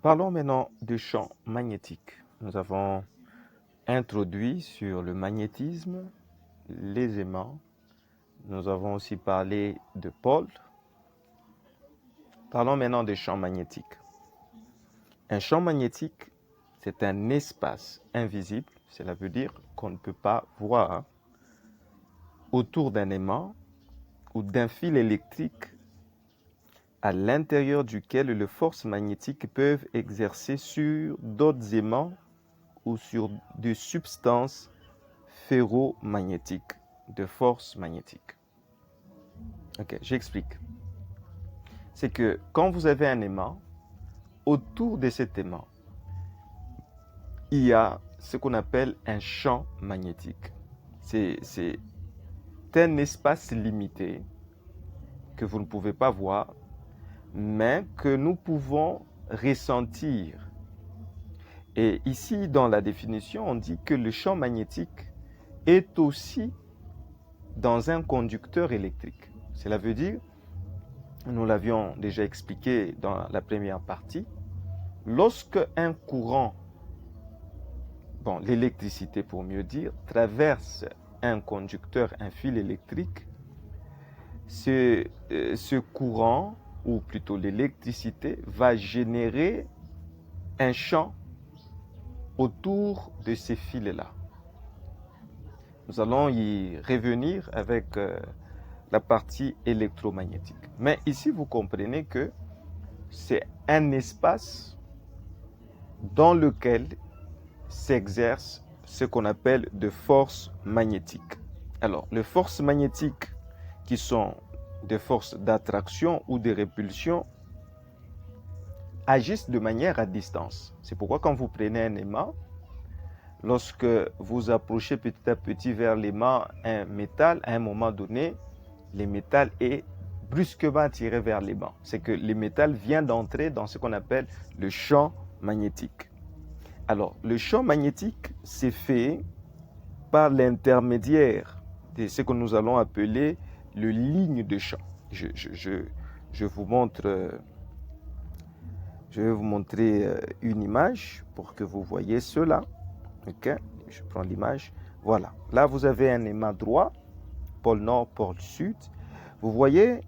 Parlons maintenant de champ magnétique. Nous avons introduit sur le magnétisme, les aimants. Nous avons aussi parlé de pôles. Parlons maintenant des champs magnétiques. Un champ magnétique, c'est un espace invisible, cela veut dire qu'on ne peut pas voir autour d'un aimant ou d'un fil électrique à l'intérieur duquel les forces magnétiques peuvent exercer sur d'autres aimants ou sur des substances ferromagnétiques, de force magnétique. Ok, j'explique. C'est que quand vous avez un aimant, autour de cet aimant, il y a ce qu'on appelle un champ magnétique. C'est un espace limité que vous ne pouvez pas voir, mais que nous pouvons ressentir. Et ici, dans la définition, on dit que le champ magnétique est aussi dans un conducteur électrique. Cela veut dire, nous l'avions déjà expliqué dans la première partie, lorsque un courant, l'électricité pour mieux dire, traverse un conducteur, un fil électrique, ce courant, ou plutôt l'électricité, va générer un champ autour de ces fils-là. Nous allons y revenir avec la partie électromagnétique. Mais ici, vous comprenez que c'est un espace dans lequel s'exerce ce qu'on appelle de forces magnétiques. Alors, les forces magnétiques qui sont des forces d'attraction ou de répulsion agissent de manière à distance. C'est pourquoi quand vous prenez un aimant, lorsque vous approchez petit à petit vers l'aimant un métal, à un moment donné, le métal est brusquement attiré vers l'aimant. C'est que le métal vient d'entrer dans ce qu'on appelle le champ magnétique. Alors, le champ magnétique, c'est fait par l'intermédiaire de ce que nous allons appeler le ligne de champ. Je vous montre, je vais vous montrer une image pour que vous voyez cela. Ok, je prends l'image. Voilà. Là, vous avez un aimant droit, pôle nord, pôle sud. Vous voyez,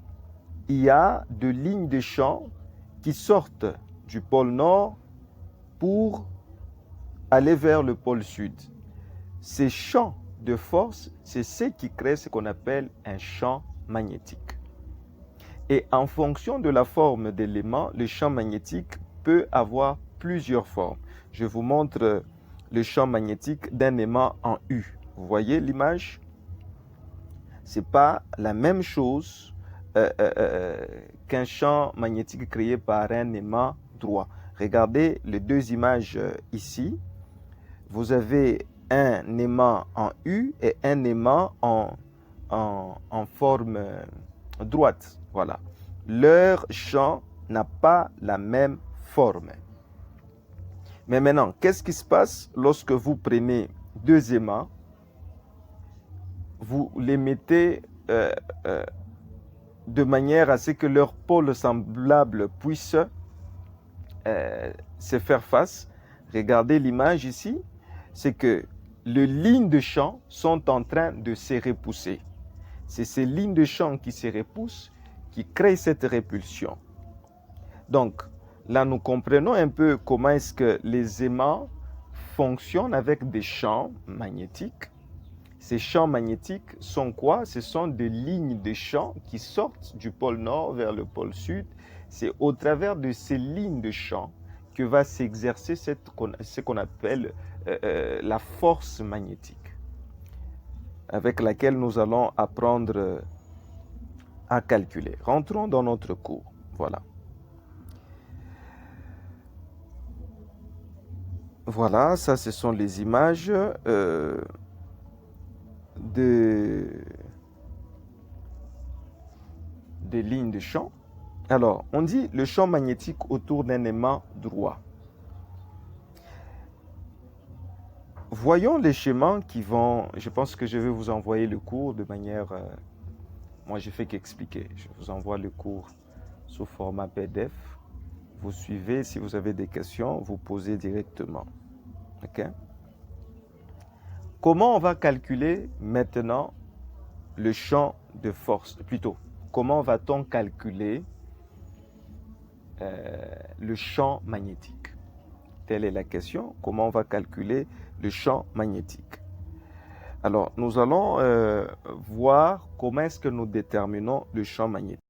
il y a deux lignes de champ qui sortent du pôle nord pour aller vers le pôle sud. Ces champs de force, c'est ce qui crée ce qu'on appelle un champ magnétique. Et en fonction de la forme de l'aimant, le champ magnétique peut avoir plusieurs formes. Je vous montre le champ magnétique d'un aimant en U. Vous voyez l'image? Ce n'est pas la même chose qu'un champ magnétique créé par un aimant droit. Regardez les deux images ici. Vous avez un aimant en U et un aimant en forme droite. Voilà. Leur champ n'a pas la même forme. Mais maintenant, qu'est-ce qui se passe lorsque vous prenez deux aimants, vous les mettez de manière à ce que leurs pôles semblables puissent se faire face? Regardez l'image ici, c'est que les lignes de champ sont en train de se repousser. C'est ces lignes de champ qui se repoussent qui créent cette répulsion. Donc, là, nous comprenons un peu comment est-ce que les aimants fonctionnent avec des champs magnétiques. Ces champs magnétiques sont quoi? Ce sont des lignes de champ qui sortent du pôle nord vers le pôle sud. C'est au travers de ces lignes de champ que va s'exercer ce qu'on appelle la force magnétique, avec laquelle nous allons apprendre à calculer. Rentrons dans notre cours. Voilà. Voilà, ça, ce sont les images des lignes de champ. Alors, on dit le champ magnétique autour d'un aimant droit. Voyons les schémas qui vont... Je pense que je vais vous envoyer le cours de manière... moi, je fais qu'expliquer. Je vous envoie le cours sous format PDF. vous suivez. Si vous avez des questions, vous posez directement. OK? Comment on va calculer maintenant le champ de force? Plutôt, comment va-t-on calculer le champ magnétique? Telle est la question. Comment on va calculer le champ magnétique? Alors, nous allons voir comment est-ce que nous déterminons le champ magnétique.